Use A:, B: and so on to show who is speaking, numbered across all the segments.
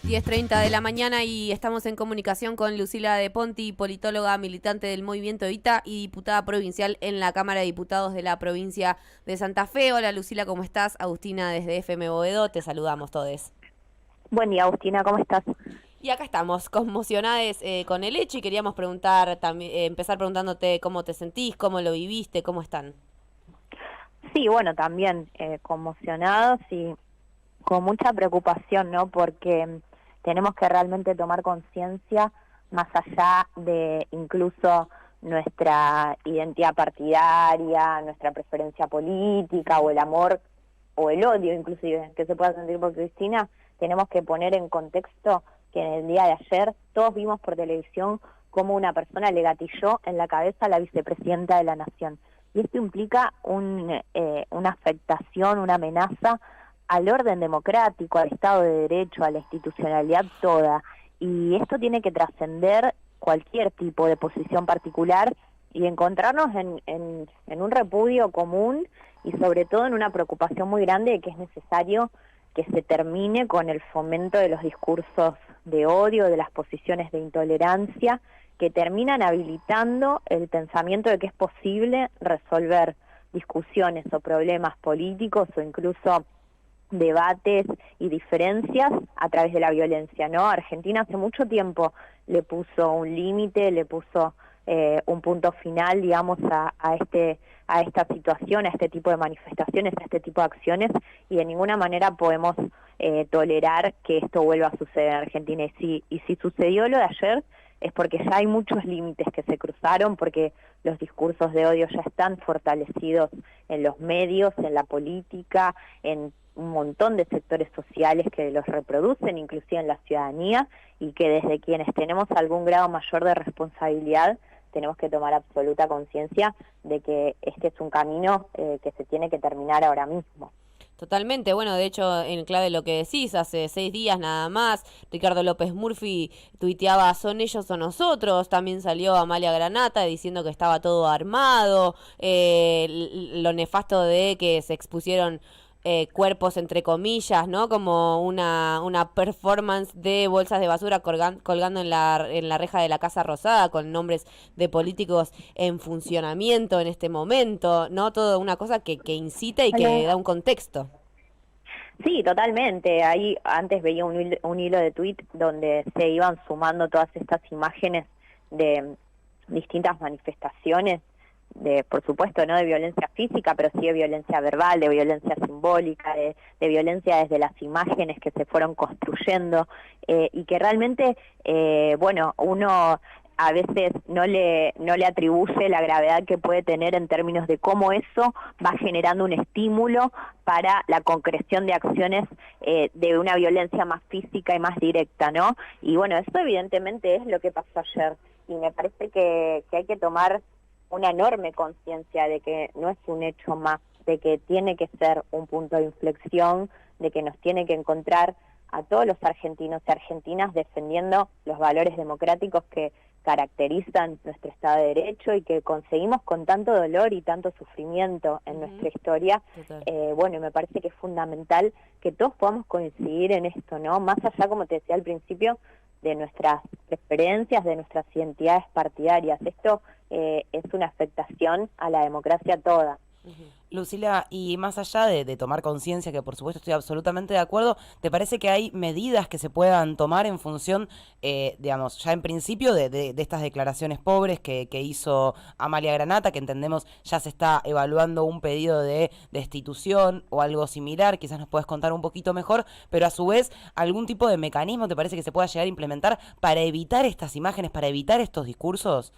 A: 10:30 de la mañana y estamos en comunicación con Lucila De Ponti, politóloga, militante del Movimiento Evita y diputada provincial en la Cámara de Diputados de la provincia de Santa Fe. Hola Lucila, ¿cómo estás? Agustina desde FM Boedo, te saludamos todos.
B: Buen día, Agustina, ¿cómo estás?
A: Y acá estamos, conmocionadas con el hecho y queríamos preguntar, empezar preguntándote cómo te sentís, cómo lo viviste, cómo están.
B: Sí, bueno, también conmocionados y con mucha preocupación, ¿no? Porque tenemos que realmente tomar conciencia más allá de incluso nuestra identidad partidaria, nuestra preferencia política o el amor o el odio inclusive que se pueda sentir por Cristina. Tenemos que poner en contexto que en el día de ayer todos vimos por televisión cómo una persona le gatilló en la cabeza a la vicepresidenta de la Nación. Y esto implica una afectación, una amenaza al orden democrático, al Estado de Derecho, a la institucionalidad toda. Y esto tiene que trascender cualquier tipo de posición particular y encontrarnos en un repudio común y sobre todo en una preocupación muy grande de que es necesario que se termine con el fomento de los discursos de odio, de las posiciones de intolerancia, que terminan habilitando el pensamiento de que es posible resolver discusiones o problemas políticos o incluso debates y diferencias a través de la violencia, ¿no? Argentina hace mucho tiempo le puso un límite, le puso un punto final, digamos, a esta situación, a este tipo de manifestaciones, a este tipo de acciones, y de ninguna manera podemos tolerar que esto vuelva a suceder en Argentina. Y si sucedió lo de ayer, es porque ya hay muchos límites que se cruzaron, porque los discursos de odio ya están fortalecidos en los medios, en la política, en un montón de sectores sociales que los reproducen, inclusive en la ciudadanía, y que desde quienes tenemos algún grado mayor de responsabilidad tenemos que tomar absoluta conciencia de que este es un camino que se tiene que terminar ahora mismo.
A: Totalmente, bueno, de hecho, en clave lo que decís, hace 6 días nada más, Ricardo López Murphy tuiteaba "son ellos o nosotros", también salió Amalia Granata diciendo que estaba todo armado, lo nefasto de que se expusieron cuerpos entre comillas, ¿no? Como una performance de bolsas de basura colgando en la reja de la Casa Rosada con nombres de políticos en funcionamiento en este momento, ¿no? Todo una cosa que incita y que da un contexto.
B: Sí, totalmente. Ahí antes veía un hilo de tuit donde se iban sumando todas estas imágenes de distintas manifestaciones, por supuesto, no de violencia física, pero sí de violencia verbal, de violencia simbólica, de violencia desde las imágenes que se fueron construyendo, y que realmente, bueno, uno a veces no le atribuye la gravedad que puede tener en términos de cómo eso va generando un estímulo para la concreción de acciones de una violencia más física y más directa, ¿no? Y bueno, eso evidentemente es lo que pasó ayer, y me parece que hay que tomar una enorme conciencia de que no es un hecho más, de que tiene que ser un punto de inflexión, de que nos tiene que encontrar a todos los argentinos y argentinas defendiendo los valores democráticos que caracterizan nuestro Estado de Derecho y que conseguimos con tanto dolor y tanto sufrimiento en nuestra historia. Bueno, me parece que es fundamental que todos podamos coincidir en esto, ¿no? Más allá, como te decía al principio, de nuestras preferencias, de nuestras identidades partidarias. Esto es una afectación a la democracia toda.
C: Lucila, y más allá de tomar conciencia, que por supuesto estoy absolutamente de acuerdo, ¿te parece que hay medidas que se puedan tomar en función, digamos, ya en principio de estas declaraciones pobres que hizo Amalia Granata, que entendemos ya se está evaluando un pedido de destitución o algo similar? Quizás nos puedes contar un poquito mejor, pero a su vez, ¿algún tipo de mecanismo te parece que se pueda llegar a implementar para evitar estas imágenes, para evitar estos discursos?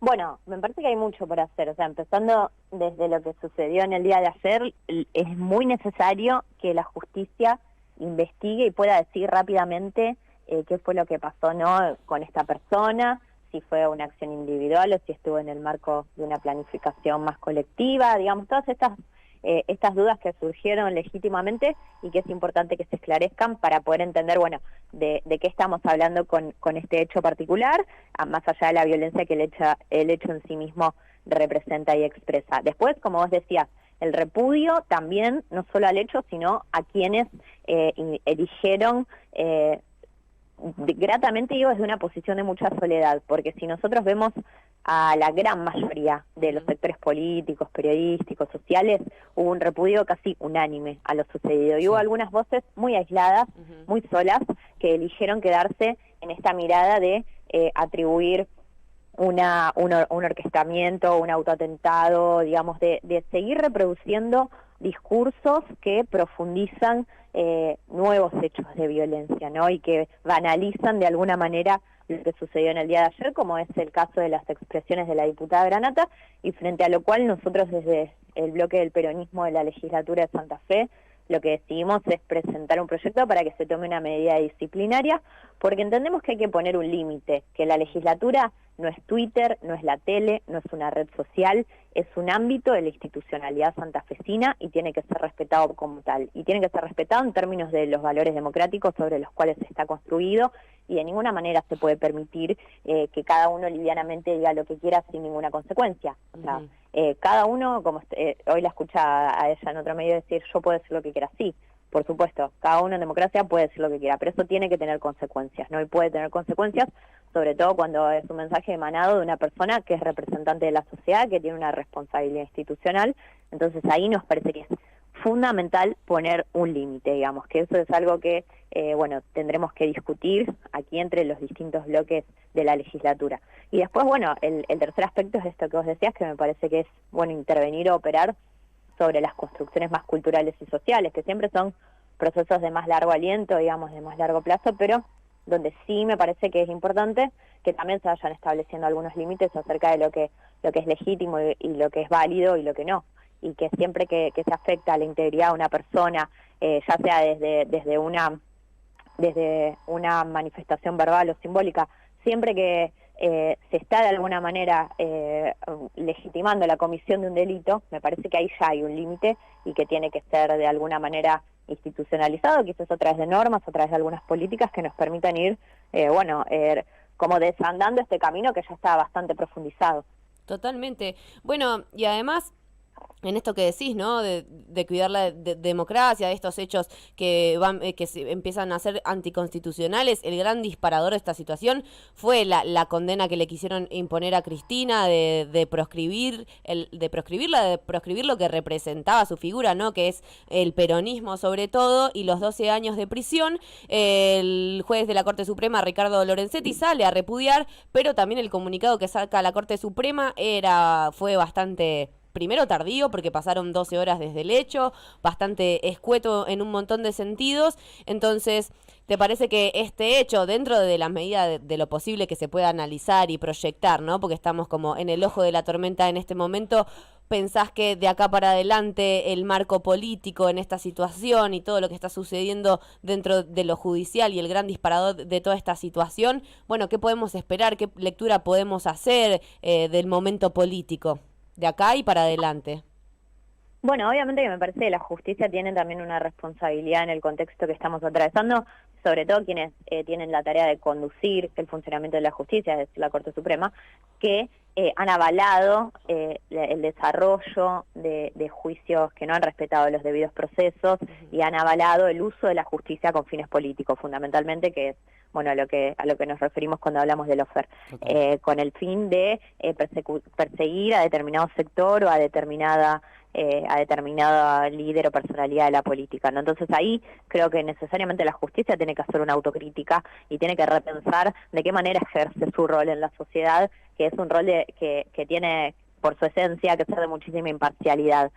B: Bueno, me parece que hay mucho por hacer, o sea, empezando desde lo que sucedió en el día de ayer, es muy necesario que la justicia investigue y pueda decir rápidamente qué fue lo que pasó, ¿no?, con esta persona, si fue una acción individual o si estuvo en el marco de una planificación más colectiva, digamos, todas estas dudas que surgieron legítimamente y que es importante que se esclarezcan para poder entender, bueno, de qué estamos hablando con este hecho particular, más allá de la violencia que el hecho en sí mismo representa y expresa. Después, como vos decías, el repudio también, no solo al hecho, sino a quienes eligieron gratamente, digo, desde una posición de mucha soledad, porque si nosotros vemos a la gran mayoría de los sectores políticos, periodísticos, sociales, hubo un repudio casi unánime a lo sucedido. Y hubo algunas voces muy aisladas, muy solas, que eligieron quedarse en esta mirada de atribuir un orquestamiento, un autoatentado, digamos, de seguir reproduciendo discursos que profundizan nuevos hechos de violencia, ¿no? Y que banalizan de alguna manera lo que sucedió en el día de ayer, como es el caso de las expresiones de la diputada Granata, y frente a lo cual nosotros desde el bloque del peronismo de la legislatura de Santa Fe lo que decidimos es presentar un proyecto para que se tome una medida disciplinaria, porque entendemos que hay que poner un límite, que la legislatura no es Twitter, no es la tele, no es una red social, es un ámbito de la institucionalidad santafesina y tiene que ser respetado como tal. Y tiene que ser respetado en términos de los valores democráticos sobre los cuales está construido, y de ninguna manera se puede permitir que cada uno livianamente diga lo que quiera sin ninguna consecuencia. O sea, cada uno, como hoy la escucha a ella en otro medio decir, yo puedo decir lo que quiera, sí. Por supuesto, cada uno en democracia puede decir lo que quiera, pero eso tiene que tener consecuencias, ¿no? Y puede tener consecuencias, sobre todo cuando es un mensaje emanado de una persona que es representante de la sociedad, que tiene una responsabilidad institucional. Entonces ahí nos parece que es fundamental poner un límite, digamos, que eso es algo que, bueno, tendremos que discutir aquí entre los distintos bloques de la legislatura. Y después, bueno, el tercer aspecto es esto que vos decías, que me parece que es, bueno, intervenir o operar sobre las construcciones más culturales y sociales, que siempre son procesos de más largo aliento, digamos, de más largo plazo, pero donde sí me parece que es importante que también se vayan estableciendo algunos límites acerca de lo que es legítimo y lo que es válido y lo que no, y que siempre que se afecta a la integridad de una persona, ya sea desde una manifestación verbal o simbólica, siempre que se está de alguna manera legitimando la comisión de un delito, me parece que ahí ya hay un límite y que tiene que ser de alguna manera institucionalizado, quizás a través de normas, a través de algunas políticas que nos permitan ir, como desandando este camino que ya está bastante profundizado.
A: Totalmente. Bueno, y además, en esto que decís, ¿no? De cuidar la democracia, de estos hechos que empiezan a ser anticonstitucionales, el gran disparador de esta situación fue la condena que le quisieron imponer a Cristina de proscribir lo que representaba su figura, ¿no? Que es el peronismo sobre todo, y los 12 años de prisión. El juez de la Corte Suprema, Ricardo Lorenzetti, sale a repudiar, pero también el comunicado que saca la Corte Suprema fue bastante, primero, tardío, porque pasaron 12 horas desde el hecho, bastante escueto en un montón de sentidos. Entonces, ¿te parece que este hecho, dentro de la medida de lo posible que se pueda analizar y proyectar, ¿no? Porque estamos como en el ojo de la tormenta en este momento, pensás que de acá para adelante el marco político en esta situación y todo lo que está sucediendo dentro de lo judicial y el gran disparador de toda esta situación, bueno, ¿qué podemos esperar? ¿Qué lectura podemos hacer del momento político de acá y para adelante?
B: Bueno, obviamente que me parece que la justicia tiene también una responsabilidad en el contexto que estamos atravesando, sobre todo quienes tienen la tarea de conducir el funcionamiento de la justicia, es decir, la Corte Suprema, que han avalado el desarrollo de juicios que no han respetado los debidos procesos y han avalado el uso de la justicia con fines políticos, fundamentalmente, que es, bueno, a lo que nos referimos cuando hablamos del lawfare, con el fin de perseguir a determinado sector o a determinada líder o personalidad de la política, ¿no? Entonces ahí creo que necesariamente la justicia tiene que hacer una autocrítica y tiene que repensar de qué manera ejerce su rol en la sociedad, que es un rol que tiene por su esencia que ser de muchísima imparcialidad.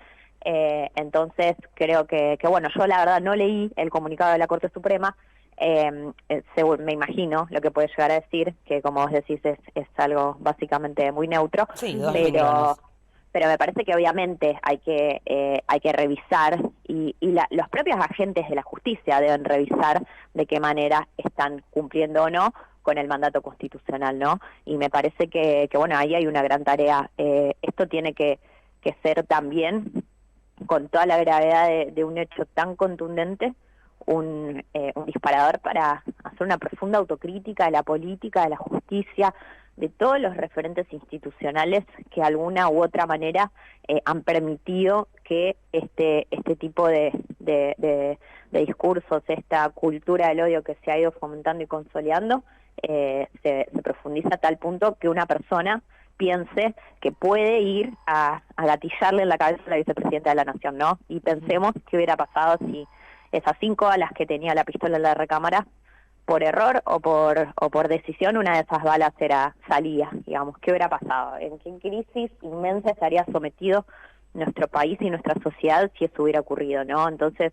B: Entonces creo que bueno, yo la verdad no leí el comunicado de la Corte Suprema. Me imagino lo que puede llegar a decir, que como vos decís es algo básicamente muy neutro,
C: sí,
B: pero me parece que obviamente hay que revisar y los propios agentes de la justicia deben revisar de qué manera están cumpliendo o no con el mandato constitucional, ¿no? Y me parece que bueno, ahí hay una gran tarea. Esto tiene que ser también, con toda la gravedad de un hecho tan contundente, un disparador para hacer una profunda autocrítica de la política, de la justicia, de todos los referentes institucionales que de alguna u otra manera han permitido que este tipo de discursos, esta cultura del odio que se ha ido fomentando y consolidando, se profundiza a tal punto que una persona piense que puede ir a gatillarle en la cabeza a la vicepresidenta de la Nación, ¿no? Y pensemos qué hubiera pasado si esas 5 balas que tenía la pistola en la recámara, por error o por decisión, una de esas balas salía, digamos, ¿qué hubiera pasado? ¿En qué crisis inmensa estaría sometido nuestro país y nuestra sociedad si eso hubiera ocurrido, ¿no? Entonces,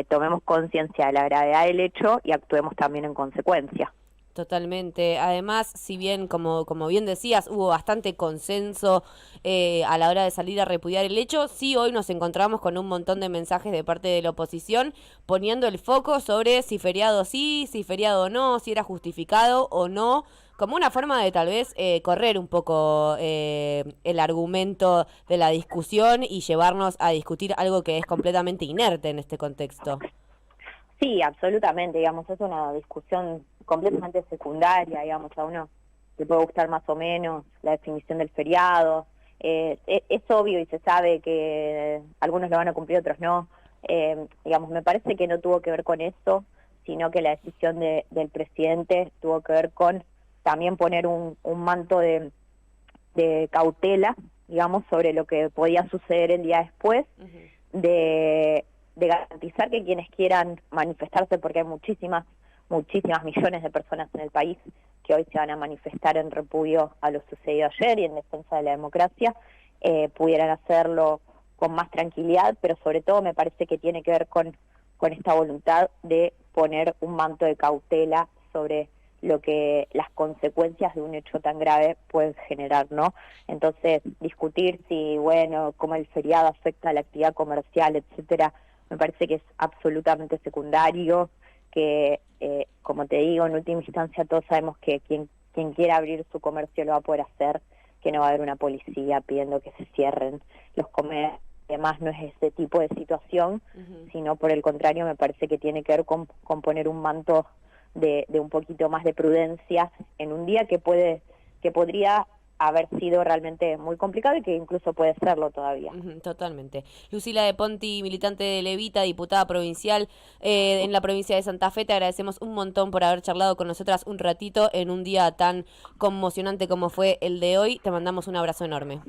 B: tomemos conciencia de la gravedad del hecho y actuemos también en consecuencia.
A: Totalmente. Además, si bien, como bien decías, hubo bastante consenso a la hora de salir a repudiar el hecho, sí hoy nos encontramos con un montón de mensajes de parte de la oposición poniendo el foco sobre si feriado sí, si feriado no, si era justificado o no, como una forma de tal vez correr un poco el argumento de la discusión y llevarnos a discutir algo que es completamente inerte en este contexto.
B: Sí, absolutamente, digamos, es una discusión completamente secundaria, digamos, a uno le puede gustar más o menos la definición del feriado, es obvio y se sabe que algunos lo van a cumplir, otros no, digamos, me parece que no tuvo que ver con eso, sino que la decisión del presidente tuvo que ver con también poner un manto de cautela, digamos, sobre lo que podía suceder el día después, de garantizar que quienes quieran manifestarse, porque hay muchísimas millones de personas en el país que hoy se van a manifestar en repudio a lo sucedido ayer y en defensa de la democracia, pudieran hacerlo con más tranquilidad, pero sobre todo me parece que tiene que ver con esta voluntad de poner un manto de cautela sobre lo que las consecuencias de un hecho tan grave pueden generar, ¿no? Entonces, discutir si, bueno, cómo el feriado afecta a la actividad comercial, etcétera, me parece que es absolutamente secundario, que, como te digo, en última instancia todos sabemos que quien quiera abrir su comercio lo va a poder hacer, que no va a haber una policía pidiendo que se cierren los comercios. Además, no es ese tipo de situación, sino por el contrario, me parece que tiene que ver con poner un manto de un poquito más de prudencia en un día que podría haber sido realmente muy complicado y que incluso puede serlo todavía.
A: Totalmente. Lucila de Ponti, militante de Levita, diputada provincial en la provincia de Santa Fe, te agradecemos un montón por haber charlado con nosotras un ratito en un día tan conmocionante como fue el de hoy. Te mandamos un abrazo enorme.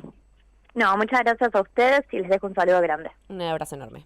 B: No, muchas gracias a ustedes y les dejo un saludo grande.
A: Un abrazo enorme.